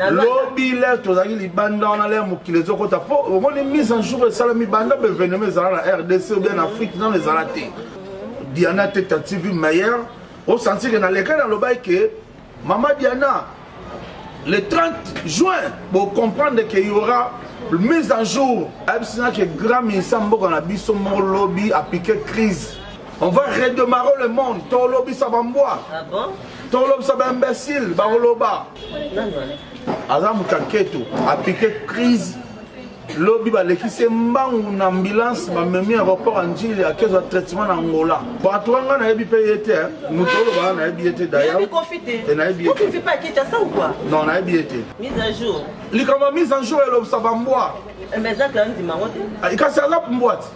Lobby là, tous les bandes on a l'air mouquilés au côté. Au moins les mises en jour et ça les bandes venaient mais dans la RDC ou bien en Afrique dans les alatés. Diana tentative meilleure. Au senti que dans les cas dans le bail que Maman Diana le 30 juin pour comprendre qu'il y aura mise en jour. Absina que grand Missambo qu'on a biso mon lobby a piqué crise. On va redémarrer le monde. Ton lobby ça va boire. Ah bon? Ton lobby ça va imbécile. Baroloba. Non. Azam Kaketo a piqué crise. Lobby ba lekise mbang une ambulance ba memi aéroport Anjili à cause de traitement en Angola. Ba tuanga na yebi payete. Mutolo ba na yebi été d'ailleurs. Tu confité. Et na yebi. Tu fais pas quitter ça ou quoi? Non, na yebi été. Mise à jour. Li kama mise en jour et ça va boire. Mais ça quand dit maman. Il casse la boîte.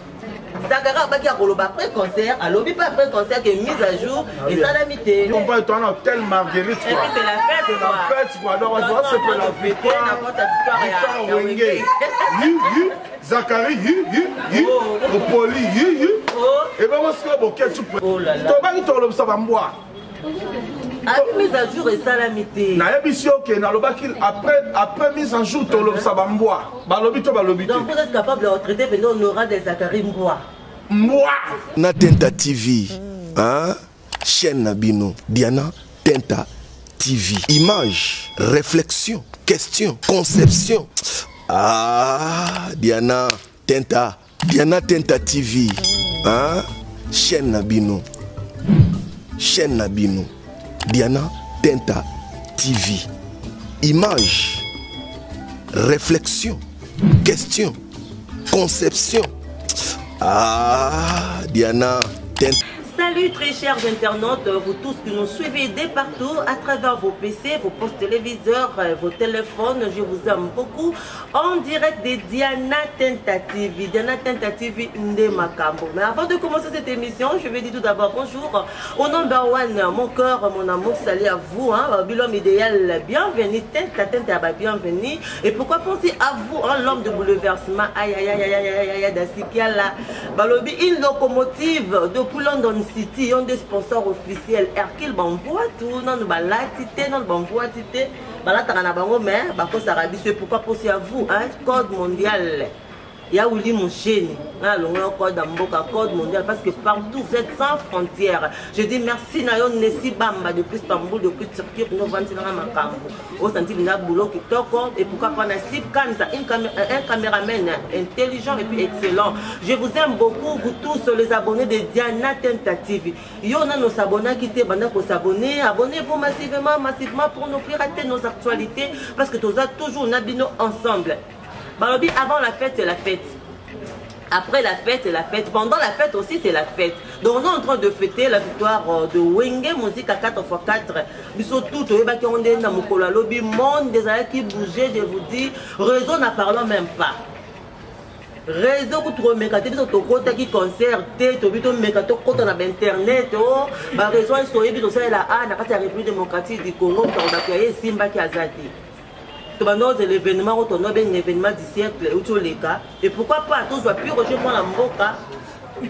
Zakara baki akoloba après concert, à lobby pas après concert que mise à jour et ça la mité. On va être en hôtel Marguerite quoi. Et puis c'est la fête quoi. La fête quoi. Donc on doit se faire la victoire. Victoire Wenge. Zakari Opoli et ben moi c'est bon quel tu peux. Oh là là. Tu vas pas te ça va boire. Avec mise à jour et salamité. Na yebisi OK na lobaki après mise en jour to lob ça va boire. Ba lobi to ba lobi. Donc vous êtes capable de retraiter pendant on aura des Zakari Mboa. Moi na Tenta TV. Hein? Chaîne Nabino Diana Tenta TV. Image, réflexion, question, conception. Ah, Diana Tenta TV. Hein? Chaîne Nabino. Chaîne Nabino. Diana Tenta TV. Image, réflexion, question, conception. Ah, Diana Tenta. Salut très chers internautes, vous tous qui nous suivez de partout à travers vos PC, vos postes téléviseurs, vos téléphones, je vous aime beaucoup. En direct de Diana Tenta TV, Diana Tenta TV Ndemakambo. Mais avant de commencer cette émission, je vais dire tout d'abord bonjour au number one, mon cœur, mon amour, salut à vous, hein, l'homme idéal, bienvenue, Tenta, bienvenue. Et pourquoi penser à vous, hein, l'homme de bouleversement, aïe aïe aïe aïe aïe aïe aïe d'Asikiala, Balobi, une locomotive depuis London City, on des sponsors officiels. Hercule Bamboua, tout, non, nous balatité, non, Bamboua, tité, balatana bango, mais, bako sarabi, c'est pourquoi penser à vous, hein, code mondial. Il y a Ouli Moucheni, code mondial, parce que partout vous êtes sans frontières. Je dis merci Nayon Nessi Bamba depuis Istanbul, depuis Turquie, nous vendons dans Makambo. Au senti de la boulot qui toque, et pourquoi pas Steve Kanza, un caméraman intelligent et puis excellent. Je vous aime beaucoup, vous tous les abonnés de Diana Tenta TV. Il y a nos abonnés qui étaient pour s'abonner. Abonnez-vous massivement pour ne plus rater nos actualités, parce que nous avons toujours Nabino ensemble. Balobi, avant la fête, c'est la fête. Après la fête, c'est la fête. Pendant la fête aussi, c'est la fête. Donc, on est en train de fêter la victoire de Wenge Musique à 4x4. Biso tout, on est dans mon lobby, monde des années qui bougeait, je vous dis, réseau n'en parlons même pas. Réseau que tu remets, tu côté qui concerte, tu mets côté dans internet, réseau est là, n'a pas la République démocratique du Congo, tu as créé Simba qui a zati. C'est l'événement, un événement du siècle, et pourquoi pas, tous plus rejoindre la mboka,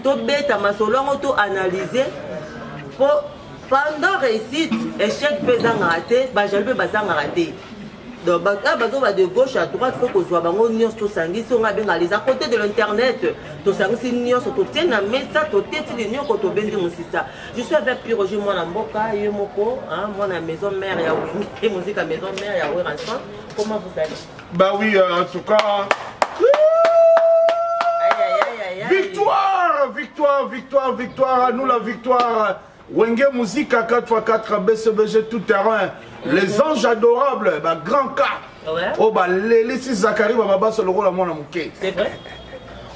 tout bête à ma solon, auto-analyser, pendant réussite, échec pesant raté, j'allais pas raté. Donc, de gauche à droite, il faut que soit bango nios to sangi so nga benga les à côté de l'internet. To sangi nios to tena mesa to teti de nios ko to bendi musisa. Je suis avec Pire Roger moi na mboka yemoko, hein, moi na maison mère ya Wenge et musique à maison mère ya Weranson. Comment vous allez? Bah oui, en tout cas. Victoire, à nous la victoire. Wenge Musique à 4x4 BCBG tout terrain. Les anges adorables, bah, grand cas. Ouais. Oh bah les six Zakari bah sur le rôle à mon amouké. C'est vrai.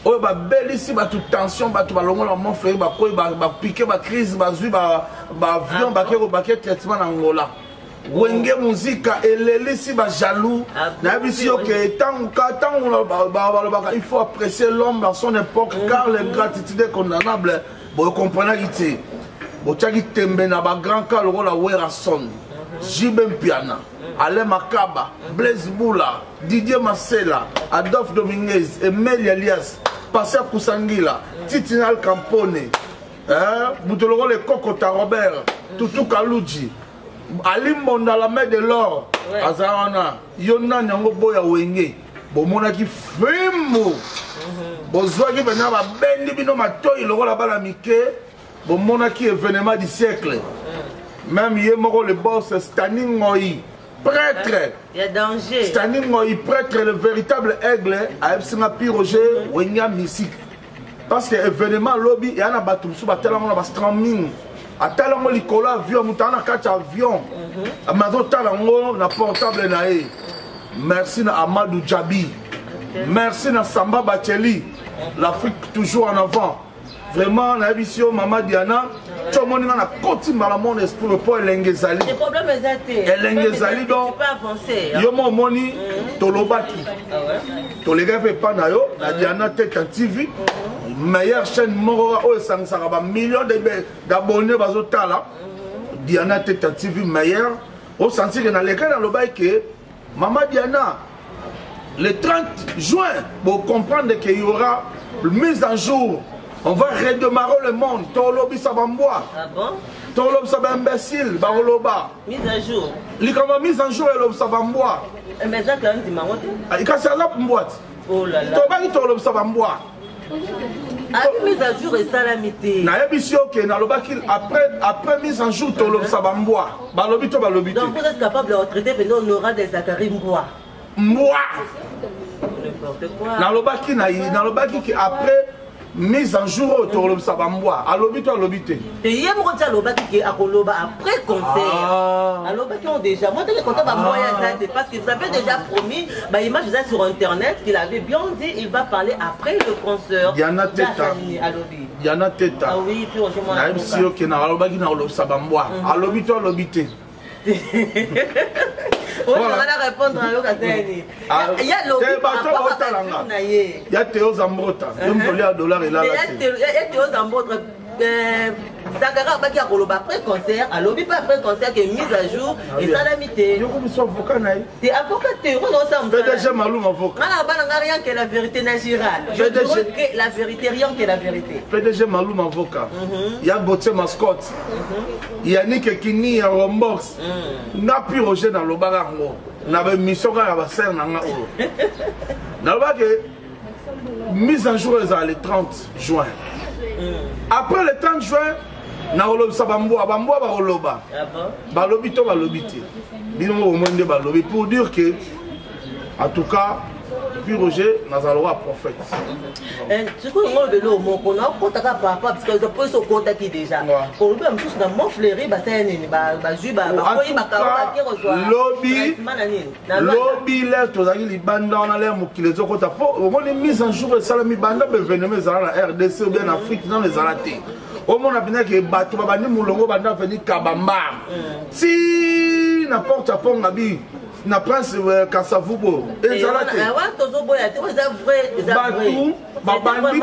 Oh bah belle ici bah toute tension bah tout bah le rôle à mon frère bah quoi bah piqué bah crise bah zui bah avion bah qui traitement en Angola. Wenge Musique et les ici bah jaloux. Na bisi ok tant il faut apprécier l'homme dans son époque car les gratitudes est condamnable. Bon vous comprenez qui bon tchaki tembe na ba grand cas le rôle à Weranson. Jibem Piana, Alain Makaba, Blaise Boula, Didier Marcella, Adolphe Dominguez, Emel Elias, Passer Koussangila, Titinal Campone, Boutoloro le Kokota Robert, Toutou Kalouji, Ali Monda la main de l'or. Azarana. Yona nyango boya wenge. Bomona ki fimo. Bozwa ki bena ba bendi bino matoyi loko la bala mike. Bomona ki événement du siècle. Même yé moko le boss Standing Ngoi. Prêtre. Il y a danger. Standing Ngoi prêtre le véritable aigle a Epsinga Pi Roger Wenya musique. Parce que événement lobby et ana batum sou batela mona ba streaming. Atala mo likola avion mutana kacha avion. Amazo tala ngo na portable na e. Merci na Amadou Djabi. Merci na Samba Bacheli. L'Afrique toujours en avant. Vraiment na émission Mama Diana. Tout le monde a continué dans mon esprit pour l'engezali. Les problèmes exactés. L'engezali donc. Tu peux avancer. Yo mo moni tolobaki. Tolega pe pa na yo na Diana Tenta TV. Meilleure chaîne moro o sangsara ba millions d'abonnés bazotala. Diana Tenta TV meilleure. Au senti que dans les cas dans le bail que Mama Diana le 30 juin pour comprendre qu'il y aura une mise en jour. On va redémarrer le monde. Tolobi Sabamboa. Ah bon? Tolobi Sabambécile. Baroloba. Mise à jour. Il comment mise en jour et l'Ob Sabamboa. Mais ça, quand tu m'as monté. Il casse la boîte. Oh là là. Tolobi Tolobi Sabamboa. Avec mise à jour et salamité. Na yebisio ke na lobaki après mise en jour Tolobi Sabamboa. Balobi to balobi. Donc vous êtes capable de retraiter pendant on aura des Zachary Mboa. Moi. N'importe quoi. Na lobaki ki après mise en jour Tolobi Sabamboa. Alobi to alobi te. Et hier mon dit alobaki qui a koloba après concert. Alobaki ont déjà moi les comptes parce que vous avez déjà promis bah image sur internet qu'il avait bien dit il va parler après le concert. Diana Teta. Diana Teta. Ah oui puis on na ebisio ke na alobaki na Tolobi Sabamboa. Alobi to alobi te. On va répondre à l'autre. Il y a l'autre. Il y a Théo Zambrota. Je me voulais à dollar et là. Il y a Théo Zambrota. Zakara Baki a Koloba après concert. À l'objet pas après concert qui est mise à jour. Et ça l'a mité. Je suis avocat. Tu es avocat, tu es ensemble. PDG Maloum avocat. Rien que la vérité naturelle. Je dirais que la vérité, rien que la vérité. PDG Maloum avocat. Il y a Gauthier Mascotte. Il y a Nick Kini, il y a Rombox. N'a plus Roger dans le barango. N'a pas mis sur la serre dans la eau. N'a pas que mise en jour le 30 juin. Après le 30 juin, na olobi Sabamboa, Bamboa ba oloba. Balobi to balobi te. Bino au moins de balobi pour dire que en tout cas puis Roger nazaloa prophète. Tu connais moi de l'eau mon qu'on a contact papa parce que je peux se contacter déjà. Pour lui même tous dans mon fleury ba ça ni ba juba ba koyi ba ka ki reçoit. Lobby là tozaki libanda na le mukile zokota po au moins mise en jour ça la mi banda événement ça la RDC ou bien Afrique dans les alatés. Au moins on a que bato ba bandi mulongo banda venir Kabamba. Si n'importe quoi ngabi na prince Kasavubo ezalate babandi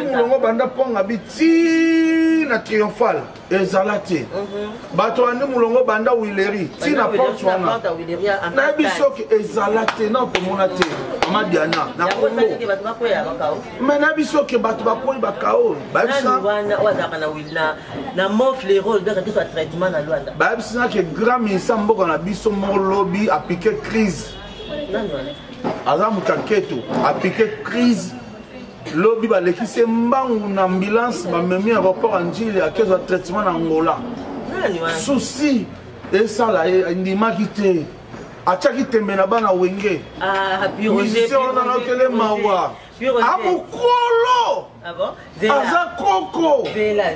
mulongo banda ponga biti na triomphal ezalate bato bandi mulongo banda wileri ti na porte wana na biso ke ezalate na komona te Mama Diana na Kongo mais na biso ke bato bakoyi bakao babisa na mon fléau de tout traitement na Luanda babisa ke grand ministre mboka na biso mon lobby a piqué crise. Azam Kaketo a piqué crise. Lobby ba lekise mbangu na ambulance ba memi aéroport Anjili a kezo traitement na Angola. Souci et ça là ndima kité. Achaki tembe na bana wenge. Ah puis Roger. On a kele mawa. Amukolo. Ah bon? Aza koko.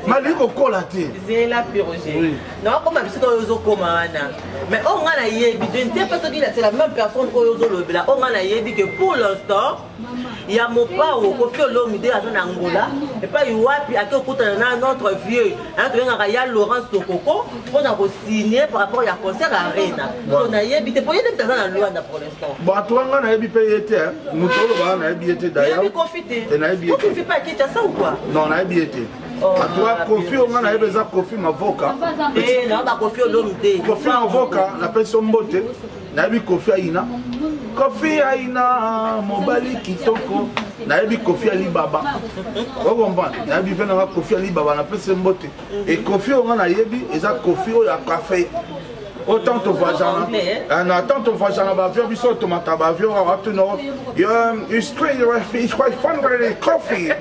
Maliko kola te. Zela Roger. Non, comme ça que koma wana. Mais on a yebi, je ne sais pas ce qu'il a, c'est la même personne que Yozo Lobela. On a yebi que pour l'instant, il y a mon pas au Kofi Olomide à Angola. Et pas Yuapi à notre vieux. Il y a Laurence Sokoko. On a signé par rapport à concert à Arena. On a yebi, tu peux y aller dans Luanda pour l'instant. Bon, toi, on a yebi payé. Nous, on a yebi été d'ailleurs. Confité. Tu ne fais pas quitter ça ou quoi? Non, on a bien été. Toi, Kofi, on a besoin de Kofi, ma avocat. Non, Kofi, Kofi, avocat, la personne beauté. On a vu Kofi Aina. Kofi Aina mobali kitoko nayebi Kofi Alibaba o comprendre nayebi vena Kofi Alibaba na pese mbote et Kofi on na yebi eza Kofi o ya café autant to vajana na tant to vajana ba avion biso tomata ba avion wa tu no you straight it's quite fun with coffee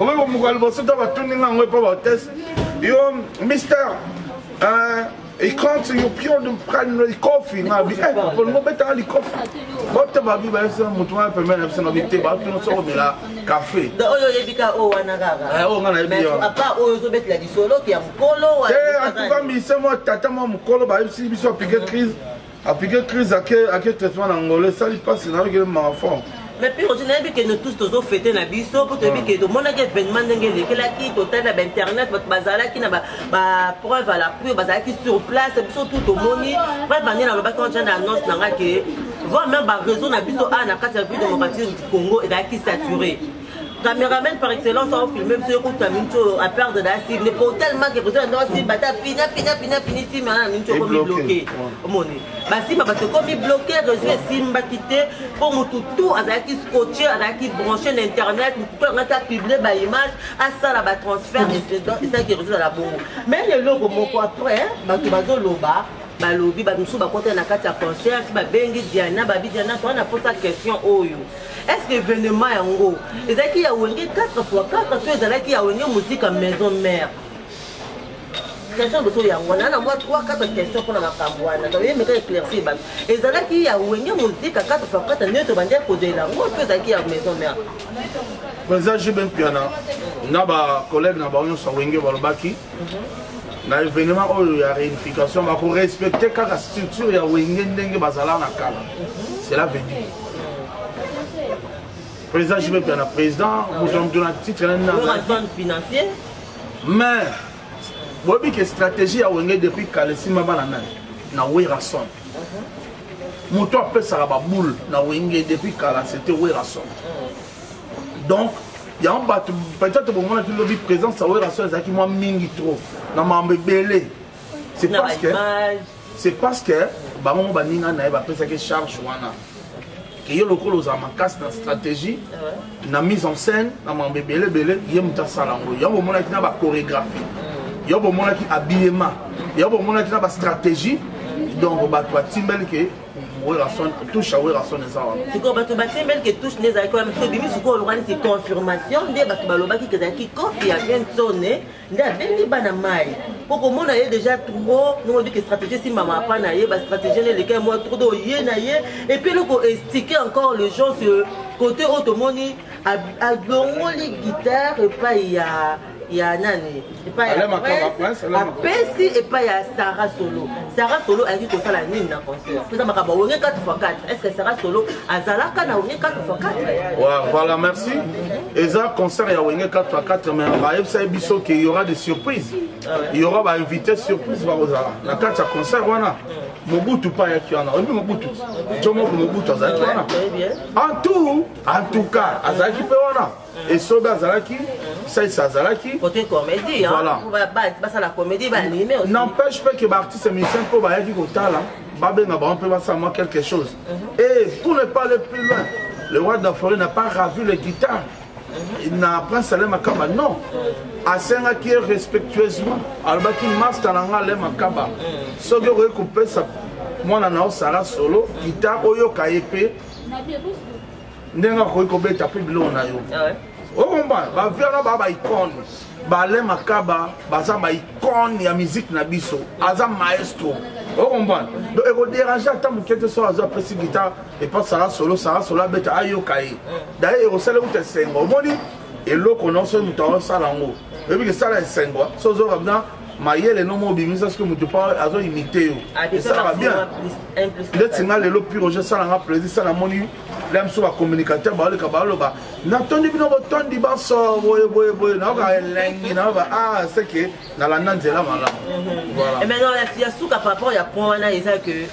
o me mo ko boso to ba tuni na ngwe pa ba test yo mister et quand you prendre le coffee, pour le moment, le coffee. Votre babi, c'est un mouton, un peu même, c'est un habité, bah, tout le monde là, café. Donc, il y a des oh, mais à part, il y a des solo qui a un colo. En tout cas, c'est moi, tata, moi, mon colo, bah, si il a piqué crise, à quel traitement en Angolais, ça lui passe, il a eu un enfant. Mais puis on a vu que nous tous tous fêter na biso pour te dire que tout le monde a événement ndenge que la qui total na internet votre bazala qui na ba preuve à la pluie bazala qui sur place biso tout au moni preuve venir na le bac quand j'en annonce na que voir même ba réseau na biso a na carte de démocratie du Congo et là qui saturé. Caméraman par excellence on filme même si on minto à perdre da cible n'est pas tellement que besoin non si bata fini si maintenant minto comme bloqué moni bah si ba te comme bloqué réseau simba quitter pour mo tout azaki scotché azaki branché l'internet tout on a publié ba image à ça la ba transfert et ça qui résout la bombe mais le logo moko après ba ki bazo loba balobi ba musu ba côté na kati ya concert ba bengi Diana ba Diana on a posé la question oyo est-ce que événement yango ezaki ya wenge 4x4 to ezalaki ya wenge musique à maison mère question de so yango na moi 3-4 questions pour la makambo wana donc il me éclaircir ba ezalaki ya wenge musique à 4x4 neto bande poser yango to ezalaki ya maison mère président Jibin Piana na ba collègue na ba onyo so wenge balobaki na événement oyo ya réunification ba ko respecter kaka structure ya wenge ndenge bazala na kala cela veut dire président je vais bien président vous donne un titre financier mais bobi que stratégie a wenge depuis kalesi mama na werason moto appelle ça ba boule na wenge depuis kala c'était werason donc il y a un bateau peut-être pour moi qui lobby présence à werason ça qui moi mingi trop na mambe belé c'est parce que ba mo ba ninga na ba pesa que charge wana que yo lokolo za makasi na stratégie na mise en scène na mambe belé ye muta salango yo bomona ki na ba chorégraphie yo bomona ki habillement yo bomona ki na ba stratégie donc ba to timbel ke werason touche à werason ça tu ko ba to timbel ke touche les ko am to bimi suko lo ngani confirmation de ba ba lo ba ki ke za ki copie ya benzone nda bendi bana mai poko mona ye déjà trop nous on dit que stratégie si maman pas na ye ba stratégie les cas moi trop do ye na ye et puis le ko expliquer encore les gens sur côté automoni à les guitare et pas il y a nani et pas il y a Pesi et pas il y a Sarah Solo a dit que ça la nini na concert ça m'a ba 4x4 est-ce que Sarah Solo azalaka na 4x4 voilà merci et ça concert il y a 4x4 mais ba ça biso qu'il y aura des surprises il y aura ba invité surprise ba ozala na kati concert wana Mobutu pas ya kiana on Mobutu Jomo Mobutu azaki wana en tout cas azaki pe wana et soba azalaki ça azalaki côté comédie voilà ça la comédie va animer aussi n'empêche pas que l'artiste musicien peut ba yaki kotala ba benga ba on peut ça moi quelque chose et pour ne pas aller plus loin le roi de la forêt n'a pas ravi les guitares il n'a pas salé makaba non asenga qui est respectueusement albaki master nanga le makaba soki okoki kopesa mwana na Sarah Solo guitare oyo kayepe ndenge akoki kobeta mpe biloko na yo okomba baviana ba baicone bale makaba baza baicone ya musique na biso aza maestro okomba donc ekodérange ata moke te so aza apesi guitare epa Sarah Solo abeta ayoka ye daye ekosala kuta esengo omoni eloko nyonso moto aosala yango ebi kesala esengo so ozoka bina mayele no mobimisa soki moto mpa azoimite yo esalaka bien ndeti nga lelo pire oje esalanga plaisir sa namoni lem so bacommunicateur baoleka baloba natondi bino botondi baso boye naoka elengi naoba seke nalanda nzela malamu et maintenant ya suka par rapport ya point wana eza que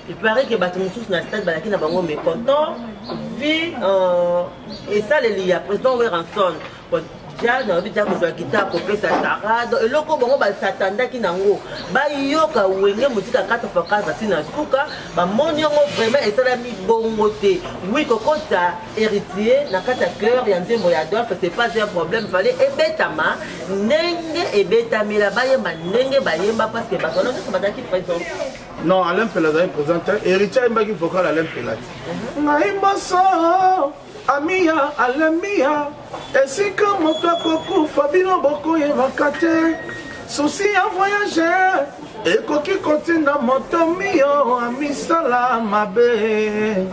il paraît que bato mosusu na stade balaki na bango mécontent vu et ça les lia président Weranson Jeanne a dit que je quitte à couper sa sarade. Et le comment s'attendait qui n'a pas yoka ou une musique à 4 fois 4 à Souka. Mon yon vraiment et ça l'a mis bon côté. Oui, quand ça héritier, n'a qu'à ta cœur, il y a un moyador, c'est pas un problème. Fallait et bêtama, nenge et bêtami là-bas, il y a nenge, bayemba parce que Bakono, c'est madame qui présente. Non, Alain Pelada est présenté. Héritier, il faut qu'on Alain Pelada. Naïmbasso, Amia, Alamia, et si comme mon coco, Fabino Boko et Vakate, souci à voyager, et coquille continue dans mon tomio, Ami Salam, Abbé.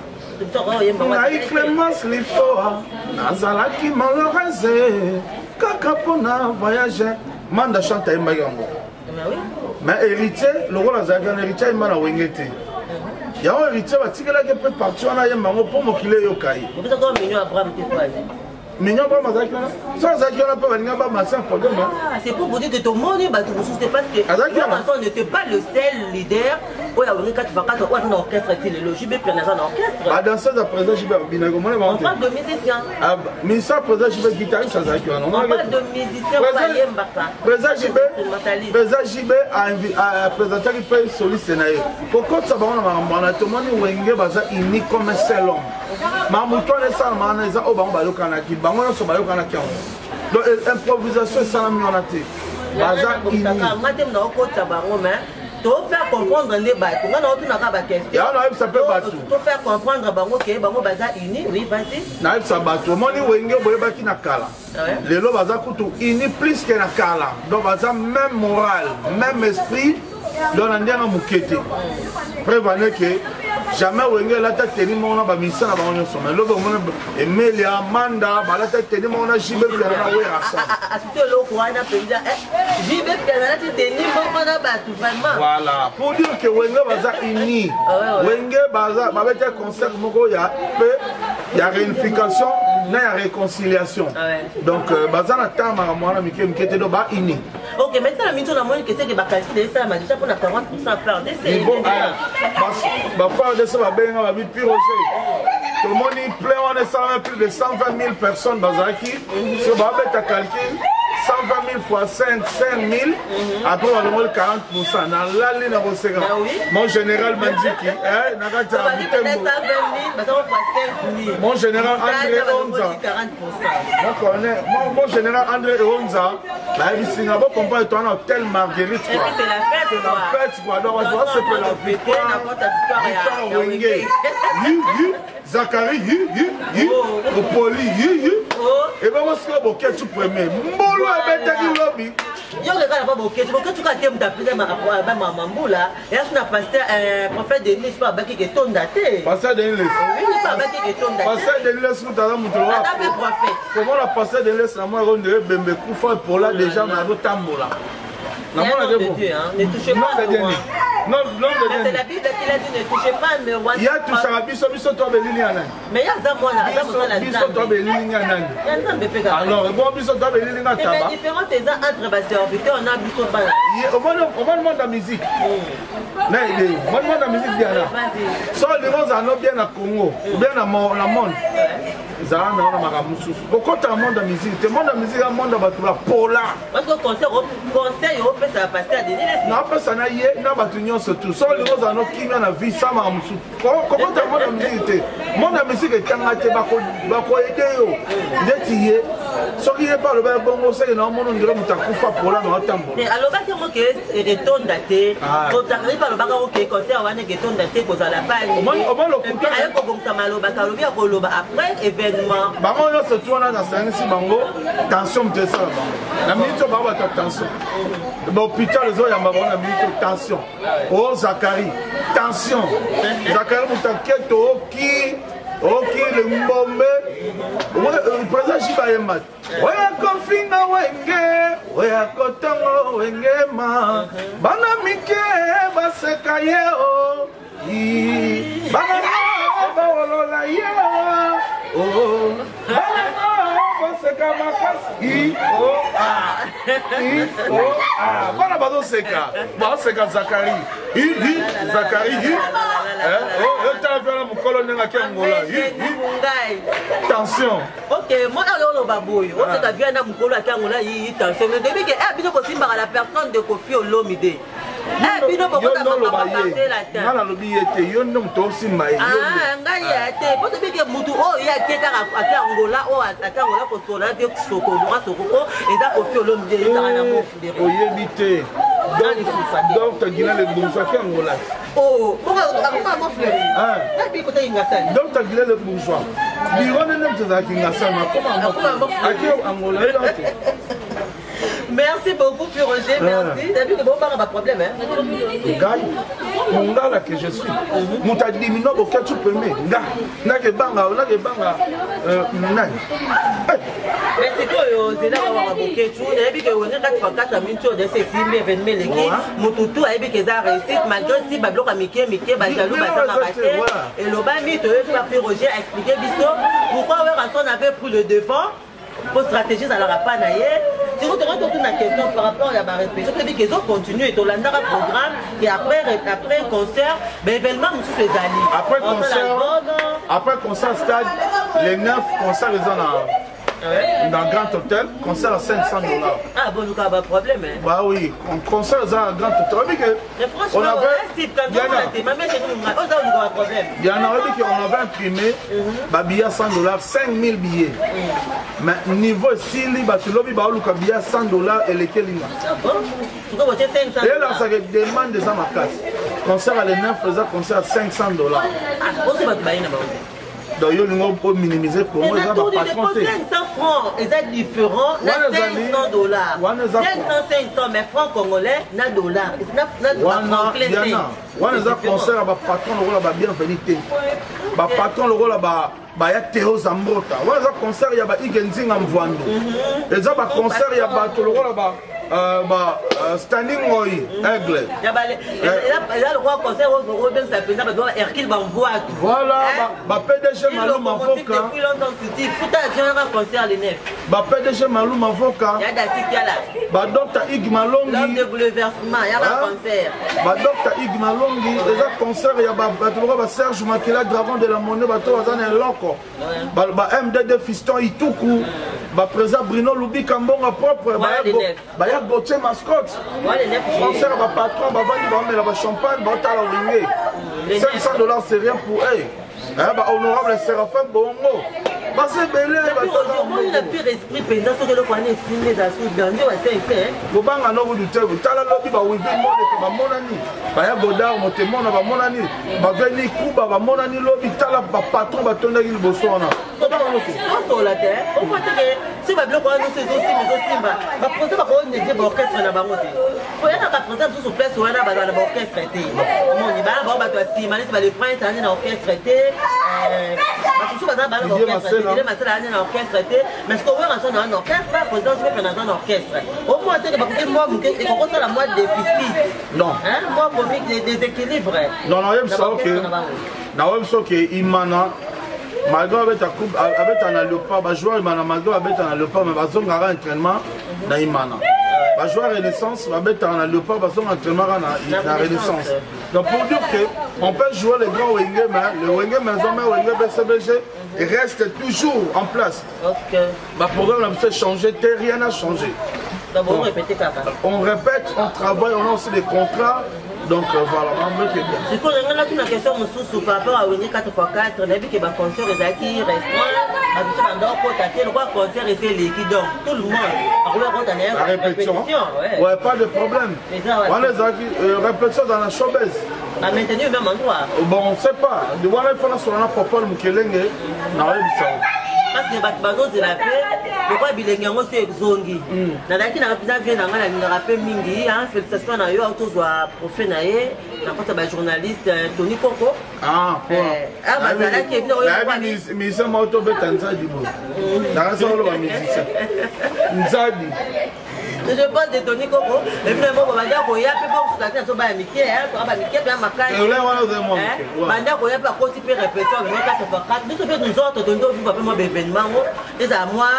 Naï Clémence Lifoa, Nazalaki malheureusé, Kakapona voyager, Manda chante à Mbayango. Mais héritier, le rôle de héritier, il m'a wengete. Il y a un héritier qui peut partir en ayant pour me qu'il ait yokai. Mignon pas ma zaki ça zaki on a pas venir pas ma sans problème. C'est pour vous dire que tout le monde est battu parce que Mason n'était pas le seul leader où il y a eu 4 vacances ou un orchestre qui le JB prenait un orchestre. Ah dans ça présent JB binago moi on parle de musiciens. Ah mais ça présent JB guitariste ça zaki on parle de musiciens présent JB a présenté qui peut soliste na yo. Pourquoi ça va on a tout le monde wenge baza unique comme seul homme. Mamutone ça maneza au bango balokana ki bango so balokana ki donc improvisation ça na mionate baza ini matem na okota bango mais to faire comprendre les bateaux on a autour na ba question ya na ça peut bateau to faire comprendre bango que bango baza ini oui vas-y na ça bateau moni wenge boyeba ki na kala lelo baza kutu ini plus que na kala donc baza même moral même esprit donc on a mukete prévenez que jamais wenge la tête tenir mon ba misa na bango nyonso mais lobo mon Emilia Amanda ba la tête tenir mon jibe bien na we rasa asito loko wana penza jibe bien na tête tenir mon na ba tout vraiment voilà pour dire que wenge baza ini wenge baza ba bete concert moko ya pe ya réunification na ya réconciliation donc baza na tama mwana mikete do ba ini. OK maintenant la mission na moi que c'est que ba calculer ça m'a déjà pour na 40% faire d'essai ba faire de ça va bien va vite pire tout le monde y plein on est plus de 120 000 personnes bazaki sur ba bête à calcul 120 000 fois 5 000 après on a le 40% dans la ligne à Rosega mon général Mandiki hein nakata mon général André Onza mon général André Onza bah ici n'a pas compris toi un hôtel Marguerite quoi c'est la fête quoi donc on doit se faire la victoire Wenge Zachary Poli et ben moi c'est bon que tu premier mbolo abeta ki lobby yo le gars pas boké tu ka tem d'appeler ma mambula et là na pasteur prophète de Nice pas baki que ton daté pasteur de Nice oui pas baki que ton daté pasteur de Nice nous t'as montré prophète comment la pasteur de Nice na moi on devait bembe kufa pour là déjà na do tambola na moi de Dieu ne touchez pas non c'est la Bible qui l'a dit ne touchez pas mais il y a tout ça biso to belili ana mais ya za moi la biso to belili ana alors bon biso to belili na taba la différence est entre bas serviteur on a biso pas au monde de musique na idée monde de musique diana so les gens en bien na Congo bien na monde zana na makamusu bokota monde de musique te monde de musique a monde ba tula pola parce que conseil au fait ça passer des na pesa na ye na batunyo surtout so les gens en kimia na vie ça makamusu comment ta monde de musique te monde de musique etanga te bako aider yo ndeti ye so qui est pas le bongo c'est na monde ndiro mutakufa pola na tambo alors ba que que retourne daté ko takari pas le baka OK concert wana que retourne daté ko za la pa au moins le coup ayo ko bonga maloba ka lobi ko loba après événement bango yo se tourna dans sanisi bango tension de ça la minute ba ba tension ba hôpital les oya ba na minute tension oh Zachary tension Zachary mutaketo qui le mbombe le président Chibayemba oya konfinga wenge oya kotongo wenge ma bana mike baseka yeo bana ba wolola yeo oh bana baseka makasi bana bazoseka Zachary Zachary Attention. Ok, moi, je baboui. On sait que vient d'un mukolo à Kangola, il y a tension. Mais depuis que Abino Kossi par la personne de Kofi Olomide. Abino Kossi par la terre. Nala lobi ete yo ndom to simba. Ah, ngai ete. Pour depuis que mutu oh il y a teta à Kangola oh à Kangola ko sola de soko moi soko et ça Kofi Olomide il t'a na mo fudere. Oyebite. Donc tu gina le bourgeois Kangola. Oh, pourquoi mo fudere? Ah, puis côté Ingasani. Donc tu gina le bourgeois. Biro ne nem tza Kingasani comment Akio Angola. Merci beaucoup, puis Roger, merci. T'as vu que bon, pas de problème, hein? Gagne, mon gars là que je suis. Mon t'a dit, non, auquel tu peux mettre. N'a que banga, nani. Mais c'est quoi, c'est là qu'on va bouquer tout. Il y a vu que on est 4 minutes de ces films, événements, les qui, mon toutou, il y a vu que ça réussit, malgré si Bablo a miqué, Bajalou, et le bami, tu veux pas puis Roger a expliqué, pourquoi on avait pris le devant. Pour stratégie, ça n'aura pas naïe. Si vous te rendez une question par rapport à la répétition, vous avez dit qu'ils ont continué et on a un programme et après concert, événement, nous les alliés. Après concert stade, les 9 concerts ils ont dans Grand Hôtel, concert à $500. Ah bon, nous avons un problème. Bah oui, concert à Grand Hôtel. On avait imprimé $100, 5000 billets. Mais niveau Sili, tu l'as vu, il y a $100 et lesquels il y a. Et là, ça demande des amakas. Concert à les 9 faisait concert à $500. Donc, il faut minimiser pour moi. On a tout de 500 francs, c'est différent. $500. 500, mais francs congolais, na dollars. On a un concert à patron, le rôle bienvenue. Patron, le rôle il y a Théo Zambota. On a un concert, il y a Igenzi Amvwando. Et ça, concert, il y a le rôle Standing Oi, Aigle. Là, le roi concert, Robin s'appelle Hercule Banvoa. Voilà, PDG Malou Mavoka. Depuis longtemps, il faut un concert les 9. PDG Malou Mavoka. Il y a Dassi là. Dr. Ig Malongi. L'homme de bouleversement, il y a un concert. Dr. Ig Malongi, il y a un concert, il y a Serge Makila, Dragon de la Monnaie, il Loco. MDD Fiston Ituku. Président Bruno Loubi Kambonga propre. Il y a Gauthier Mascotte. Concert à patron, il y a champagne, il y a $500, c'est rien pour eux. Honorable Séraphin Bongo. C'est belé. Il a pire esprit pendant ce que le connaît signé dans ce dernier ou à 5 ans. Vous avez un nouveau duté, vous avez un lobby, vous avez un monani. Vous avez un godard, vous avez un monani. Vous avez un monani lobby, vous avez un patron, vous avez un bossona. Vous avez un terre. Pourquoi si vous avez un procès, vous avez un orchestre dans la montée. Vous avez un procès sur place, vous avez un orchestre. On y va, on va le prince, un orchestre. Mais ce qu'on veut rentrer dans un orchestre, président, je vais prendre un orchestre. Au moins, moi, la moitié des déficits. Non. Moi, comique des déséquilibres. Non, non, il mana. Malgré avec un léopard, les joueurs malgré avec un léopard, mais ils ont un entraînement dans Imana. Les joueurs Renaissance, avec un léopard, ils ont un entraînement dans la Renaissance. Donc pour dire qu'on peut jouer les grands Wenge, mais le Wenge Maison, Wenge BCBG, reste toujours en place. Le programme a changé, rien n'a changé. Bon, on répète, on travaille, on a aussi des contrats. Donc voilà, on veut que bien. Du coup, on a une question par rapport à Wenge 4x4. On a vu que le concert est acquis, restaurant, le concert est fait liquide. Donc tout le monde, la répétition. Ouais, pas de problème. On les répétition dans la showbiz. À maintenir au même endroit. Bon, on ne sait pas. De voir les fois sur la Popol Mukelenge, on a parce que les bâtiments de la paix, pourquoi il y a aussi zongi. Dans la qui n'a pas vu dans la paix mingi, félicitations à eux, autour de la prophète, la journaliste Tony Coco. Ah, bon. Ah, bah, là qui est venu au mais ça m'a auto-fait un Nzadi. Dans la salle, on a musicien. Nzadi. Je pense de Tony Coco. Et puis, on va dire qu'il y a peu de choses qui sont à Mickey, on va Mickey, puis à Macaï. Et là, on va voir. Pendant qu'il y a pas de type de répétition, mais quand on nous autres, on doit vivre un peu événement. Et à moi,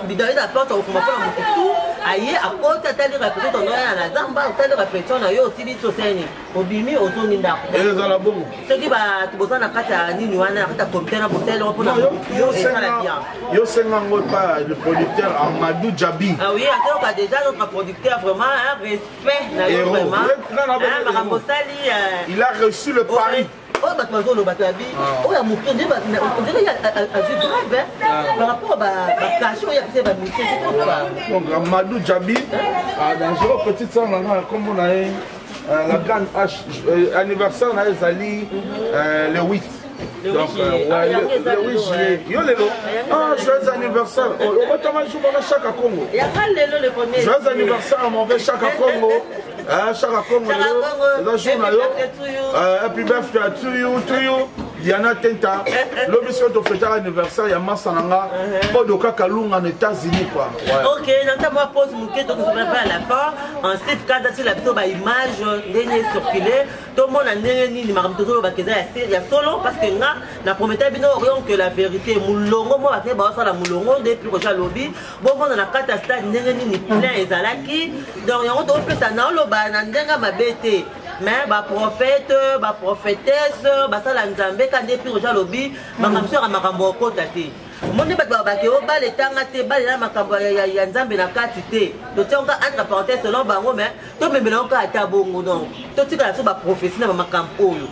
il y a des portes, on va faire tout. aye akota tali répétition ton noya na zamba tali répétition na yo aussi biso seni obimi ozongi ndako ezala bongo soki bato boza na kati ya nini wana kati ya comité na bosala mpona yo esala bien yo senga ngo pa le producteur Amadou Djabi ah oui atoyoka déjà notre producteur vraiment un respect na yo vraiment makambo osali il a reçu le pari. Oh, bah, tu vas battre la vie. Oh, la moto, on dirait qu'il y a un jeu grave, par rapport à la cachot, il y a des musiques. Donc, Amadou Djabi, dans Jérôme Petite Sœur, comme on a la grande H, anniversaire, on a Zali le 8. Donc, le 8 juillet. Yo lelo. Ah, joyeux anniversaire. On va t'en jouer à chaque Congo. Il y a pas le premier. Joyeux anniversaire à mon chaque Congo. Chaque Congo. Happy birthday to you. Diana Tenta. L'obmission de fêter l'anniversaire, il y a Massananga. Podoka Kalunga en États-Unis. Ok, dans moi pose mon quai, donc je vais à la fin. Ensuite, quand tu as la image, dernier circulé, tout le monde a ni marre de tout il y a solo parce que na promettait bien que la vérité moulongo moi va ba la moulongo depuis que j'ai lobby bon on a quatre stade ni plein ezalaki donc on doit plus ça na lo ba na ndenga mabete mais ba prophète ba prophétesse ba sala nzambe quand depuis que j'ai lobby makamso ya makambo okota te monde ba ke o ba le tanga te ba le makambo ya nzambe na kati te to tionga entre parenthèses selon bango mais to memela ka ata bongo donc to tika so ba prophétie na makambo oyo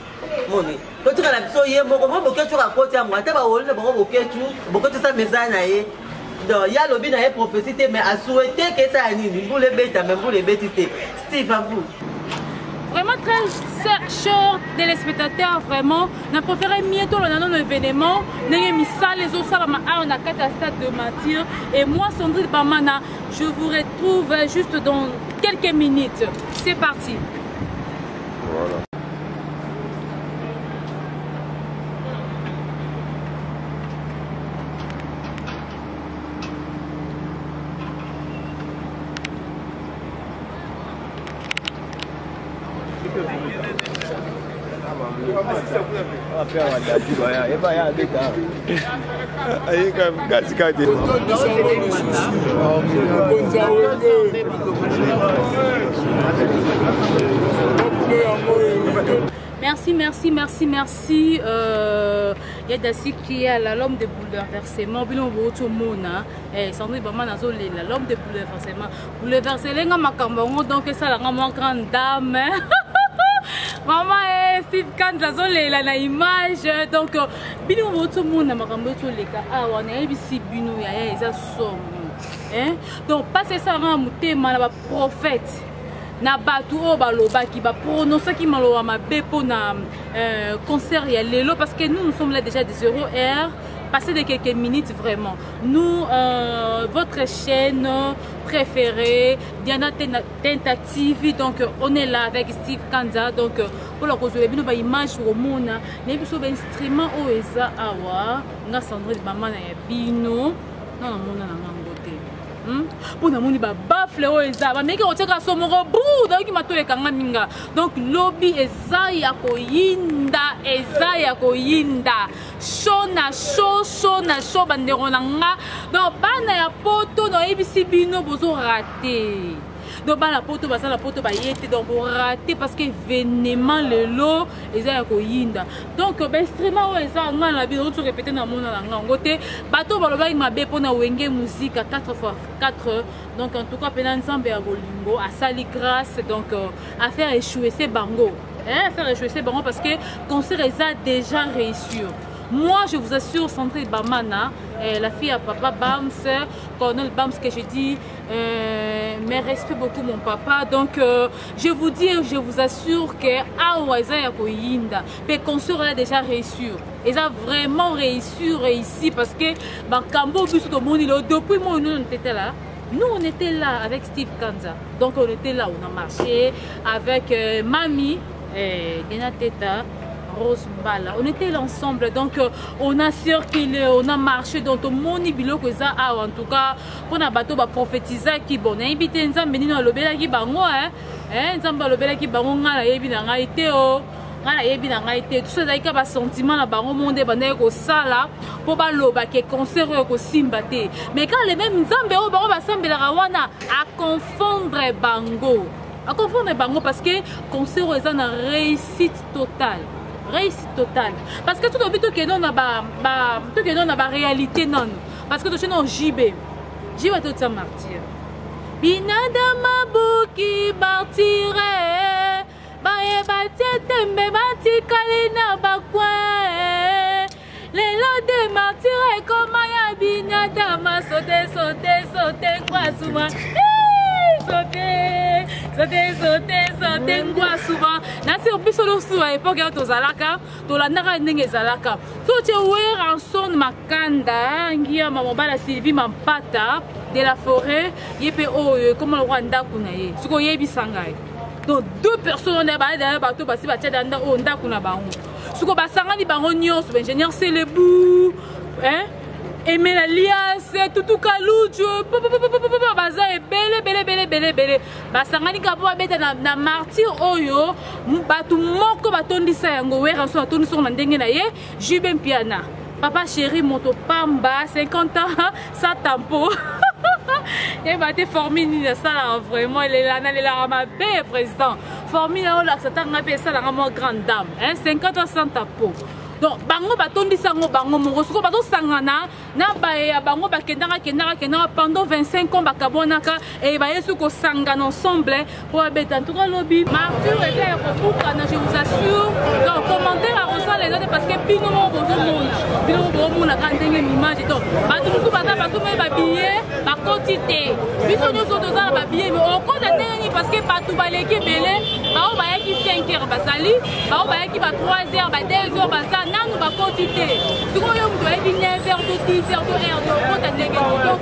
moni to tika la biso ye moko mo boketu ka koti ya mwata ba wole bango boketu sa message na ye donc ya lobi na ye prophétie te mais a souhaité que ça nini vous le bêta même vous le bêtité Steve à vous. Vraiment très cher téléspectateurs, vraiment. On a préféré mieux tout le événement. On a mis ça, les autres, ça, on a 4 stades de matière. Et moi, Sandrine Bamana, je vous retrouve juste dans quelques minutes. C'est parti. Voilà. Merci. Il y a des qui est l'homme de bouleversement. Bilon votre mona. Sandrine Bamana l'homme de bouleversement. Bouleverser les gamins donc ça la grande dame. Maman Steve Kanza zolela na image donc bino moto mona makambo to leka awa na ebisi bino ya eza somo donc passer ça na mutema na ba prophète na batu o baloba ki ba prononcer ki malowa mabe pona concert ya lelo parce que nous sommes là déjà des 0 heures passer de quelques minutes vraiment. Nous, votre chaîne préférée, Diana Tentative, donc on est là avec Steve Kanza, donc pour la cause de nous image au monde, nous avons un instrument au Eza Awa, nous avons Sandrine Bamana et Bino, non non non pour nous bafle o eza ba meki oteka somoro bou donc matole kanga minga donc lobby eza ya koyinda show bandero nanga donc bana ya poto no ebisi bino bozo rater donc la poto basala poto ba yete donc rater parce que événement le lot eza ya koyinda donc instrument o eza ngana bino to répéter na mona nanga ngote bato baloba mabe pona wenge musique à 4x4 donc en tout cas pena ensemble ya bolingo a sali grâce donc à faire échouer ces bango faire échouer ces bango parce que concert eza déjà réussi. Moi, je vous assure, Sandrine Bamana, la fille à papa Bams, Colonel Bams, que je dis, mais respecte beaucoup mon papa. Donc, je vous dis, je vous assure que Aouaza Yakoyinda, le concert a déjà réussi. Ils ont vraiment réussi parce que Kambo, depuis moi, nous on était là. Nous, on était là avec Steve Kanza. Donc, on était là, on a marché avec Mami, Diana Teta. Rose Bala. On était là ensemble, donc on a circulé, on a marché dans tout le monde. En tout cas, pour na bateau ba prophétiser qui bon. Invité nzambe nino lobela ki bango nzambe lobela ki bango ngala yebi na ngai te o. ngana yebi na ngai te tout ça ezalaki ba sentiment na bango monde bandaki kosala mpo baloba ke concert oyo kosimba te mais quand le même nzambe oyo bango basambelaka wana aconfondre bango parce que concert oyo eza na réussite totale parce que tout obi tokende na ba réalité non parce que tochena o jibe totia martyr binada mabuki martyre baye batie tembe batikali na bakwa lelo de martyre ekoma ya binada masote ngwa souvent sote ngwa souvent nasi obiso losu à époque ya tozalaka tolandaka ndenge ezalaka totie we ranson makanda ngia mamobala Sylvie Mampata de la forêt yepe oyo comme le roi ndaku na ye siko yebisa ngai donc deux personnes on est derrière bateau basi batia danda o ndaku na bango siko basangani bango nyonso ingénieur Selebou hein Aimé l'alias tutu kalujo baza ebele basangani kapo babeta na martyr oyo batu moko batondisa yango wera so atondisa na ndenge na ye Jube Mpiana papa chéri moto pamba 50 ans sans tampon et bah t'es formé ça vraiment elle est là ma belle président formé là on l'accepte na ça la grande dame hein 50 ans sans tampon donc bango batondisa ngo bango moko siko bato sangana na ba bango bakendaka pendant 25 ans bakabonaka et ba yesu ko sangana ensemble pour beta en tout cas lobby martyr et kokana je vous assure donc commentaire à ressent les autres parce que bino mo bozomona quand ndenge image donc bato musu baza bato me ba billet ba quantité biso nyoso tozala ba billet mais au compte ndenge parce que bato baleki belé ba ba yaki 5 heures basali ba ba yaki ba 3 heures ba 2 heures basali nanu ba quantité siko yo mto ebi 9 heures to 10 heures to heures to compte ndenge donc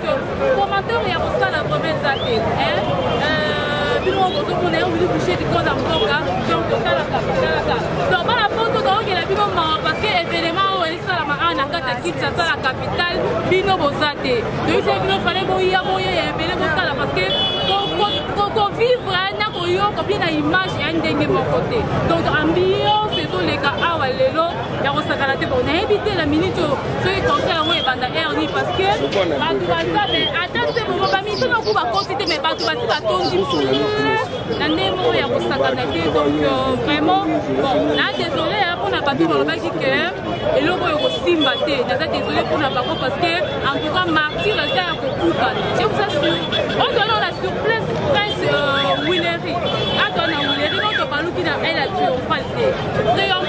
commentaire ya ressent la première zate hein bino bozomona yo bili boucher di konda mboka donc totalaka donc bana poto donc il a bino parce que événement o esala ma ana kata kitsa sala capitale bino bozate donc c'est bino fallait boya ebele botala parce que ko vivre na ko yo ko bien image ya ndenge mon côté donc ambiance c'est les gars awa lelo ya ko sakala te on a évité la minute ce concert mo e banda erni parce que batu basabe attends c'est bon ba mi so ko ba quantité mais batu ba tondi na ndemo ya ko sakana te donc vraiment bon là désolé pour na batu ba ki que et le ko simba te désolé pour na bako parce que en tout cas martyr ça ko kuka je vous assure on donne la surprise Prince Willery adona Willery notre baluki na elle a triomphalité les gens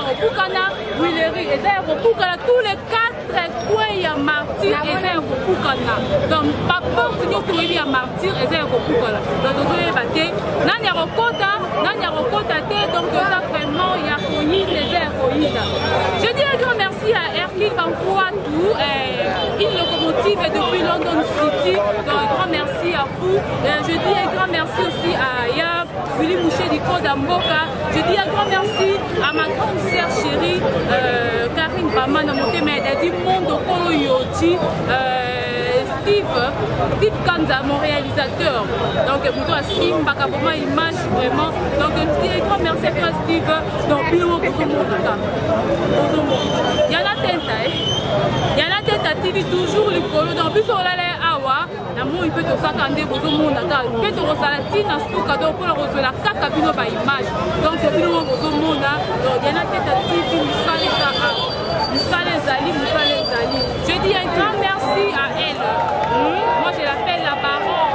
au Bukana Willery et ça au Bukana tous les 4 coins il y a martyr et ça au Bukana donc pas porte nous pour il y a martyr et ça au Bukana donc nous allons battre nani rokota te donc ça vraiment il y a connu les héroïnes je dis un grand merci à Erkil Banfouatou une locomotive depuis London City donc un grand merci à vous je dis un grand merci aussi à Yab Willy Mouché du Code Mboka je dis un grand merci à ma grande sœur chérie Karine Bamana Monteme du monde au Kolo Yoti Steve Kanza, mon réalisateur. Donc, plutôt à Simba, Kaboma, image vraiment. Donc, je dis un grand merci à Steve. Donc, Bilo, il y a la tentative toujours le colo. Donc, plus on l'a awa, l'amour il peut te s'attendre aux monde. Il peut te ressortir dans ce cadeau pour le recevoir la carte à Bilo par image. Donc, Bilo, aux monde. Donc, il y a la tentative, je dis un grand merci à elle. Moi je l'appelle la baronne.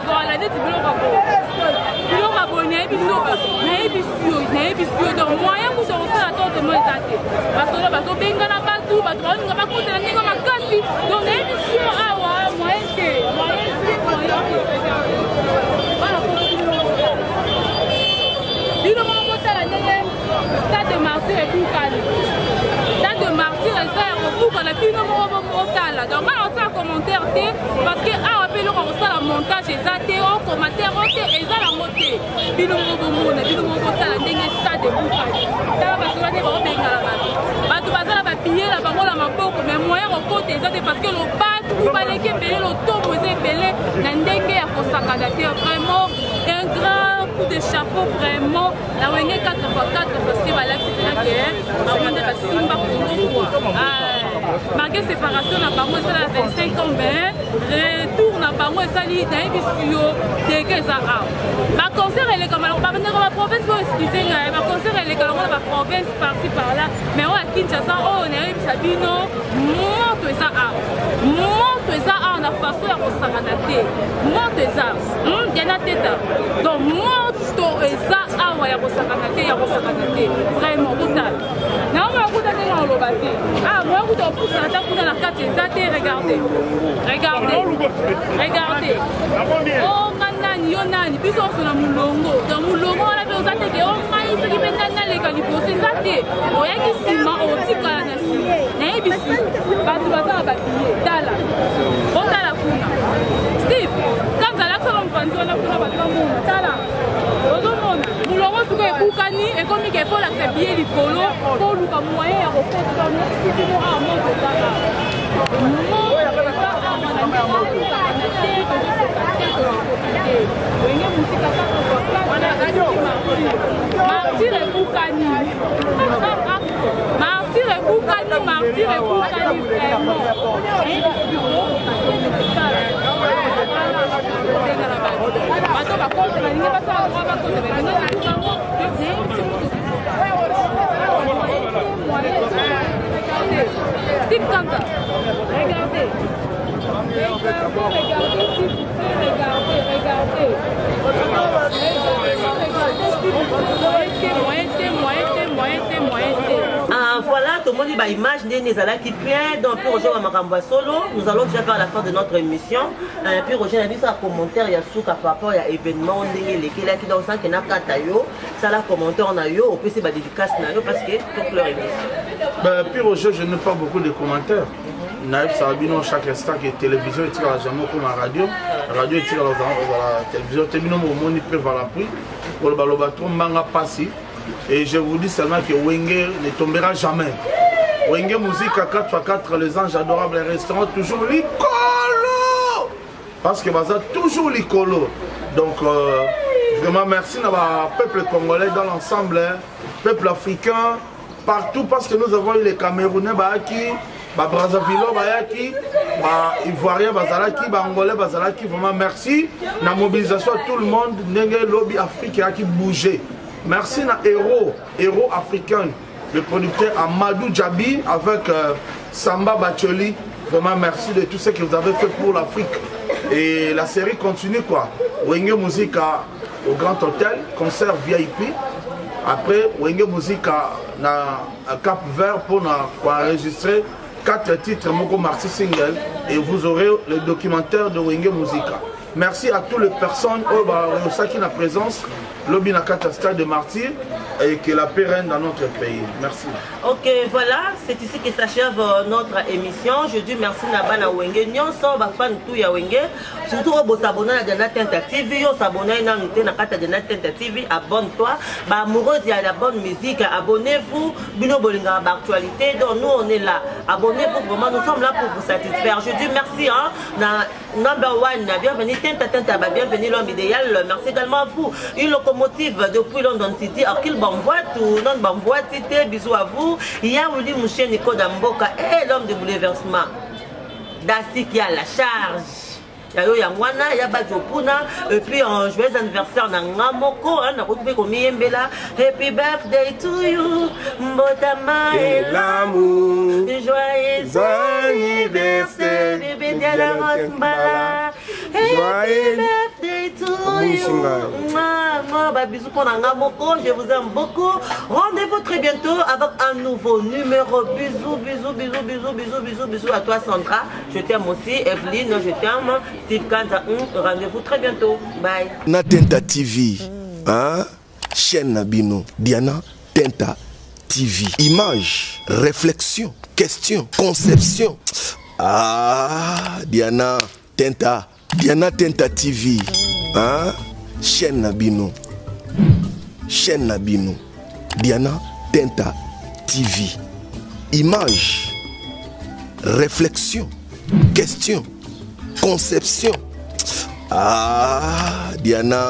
Voilà, net bilo abonné biso donc moyen pour se la tante moi ezate parce que bazo benga na batu batu nga bakota na ndenge makasi donc na biso awa moyen te voilà bilo mo kotala ndenge stade de martyr et Koukani stade de martyr et ça Koukana bilo mo kotala donc on fait un commentaire te parce que awa pe loko kosala montage ezate o commentaire te ezala mote bilo mo kotala ndenge stade de Koukani tala bato bane ba benga la bato bazala ba piller la bango la na maboko mais moyen kokota eza te parce que lobatu baleki ebele lotombo eza ebele na ndenge ya kosakana te vraiment un grand coup de chapeau vraiment na wenge 4x4 parce que balakisi tena ke babonde basimba kongo kwa marqué séparation na bango esala ya 25 ans mais retour na bango esali nayebisi yo deke eza awa baconcert eleka maloko babandeko baprovince oyo eskize ngai baconcert eleka longo na baprovince parci par là mais oyo ya kinshasa oyo nayebisa bino moto eza awa moto eza awa na faso ya kosangana te moto eza diana teta donc moto eza awa ya kosangana te vraiment totale naomona kuta ndenge oloba te moya kuta opusana ta kuna na kati eza te regardez o nani yo nani biso oso na mulongo donc mulongo wana mpe oza teke o ngai soki mpe nani naleka liboso eza te oyaki nsima otikala na nsima nayebisi bato baza na bapie tala otala kuna steve kanzala kusala mopanzi wana kuna bato bamona tala ozomona mulongo suko ebukani ekomi ke efolakisa bie likolo mpo oluka moyen ya kokota mokitimo a moko ezala martyr ebukani Steve Kanta, regardez. Voilà, tout le monde va imaginer les ala qui plein donc puis Roger Makambo solo. Nous allons déjà vers la fin de notre émission. Puis Roger a dit ça commentaire il y a sous par rapport à événement lesquels qui dans ça qui n'a pas taillot. Ça la commentaire on a eu au PC ba dédicace na yo parce que toute leur émission. Puis Roger, je n'ai pas beaucoup de commentaires. Naïf Sabino chaque instant que télévision est tirée à jamais comme la radio est tirée à la télévision terminons au monde peut voir la pluie pour le balobatron manga passé et je vous dis seulement que Wenge ne tombera jamais. Wenge musique à 4x4 les anges adorables les restaurants toujours l'icolo parce que baza toujours l'icolo donc vraiment merci à peuple congolais dans l'ensemble peuple africain partout parce que nous avons eu les Camerounais qui Brazzaville, Ivoirien, Angolais, vraiment merci. La mobilisation à tout le monde, le lobby africain qui bougeait. Merci à héros africain, le producteur Amadou Djabi avec Samba Bacholi. Vraiment merci de tout ce que vous avez fait pour l'Afrique. Et la série continue quoi. Wenge Musique au Grand Hôtel, concert VIP. Après, Wenge Musique à Cap Vert pour enregistrer 4 titres Moko Marcy Single et vous aurez le documentaire de Wenge Musica. Merci à toutes les personnes qui ont la présence, Lobby Nakata Stade de Martyr et que la paix règne dans notre pays. Merci. Ok, voilà, c'est ici que s'achève notre émission. Je dis merci à Wenge. Nous sommes fans de ya Wenge. Surtout si vous abonnez à Diana Tentative, vous abonnez à Diana Tentative, abonne-toi. Amoureuse, il y a la bonne musique, abonnez-vous. Bino Bolinga actualité. Donc nous on est là. Abonnez-vous vraiment, nous sommes là pour vous satisfaire. Je dis merci number one, bienvenue Tenta, bienvenue l'homme idéal. Merci également à vous. Une locomotive depuis London City, Arkil Bamboit ou non Bamboit, bisous à vous. Il y a Willy Mouché Nico Damboka et l'homme de bouleversement. Dassi qui a la charge. Yayo Yangwana, Yabajopuna, et puis en joyeux anniversaire Nangamoko, on a retrouvé comme Yembela. Happy birthday to you, Mbotama et l'amour. Joyeux anniversaire, bébé Diana Rosmbala. Happy birthday to you. Bisous pour Nangamoko, je vous aime beaucoup. Rendez-vous très bientôt avec un nouveau numéro. Bisous à toi Sandra. Je t'aime aussi, Evelyne, je t'aime. Steve Kanta, rendez-vous très bientôt. Bye. Diana Tenta TV, chaîne Nabino, Diana Tenta TV. Image, réflexion, question, conception. Diana Tenta TV, chaîne Nabino, Diana Tenta TV. Image, réflexion, question, conception. Ah, Diana.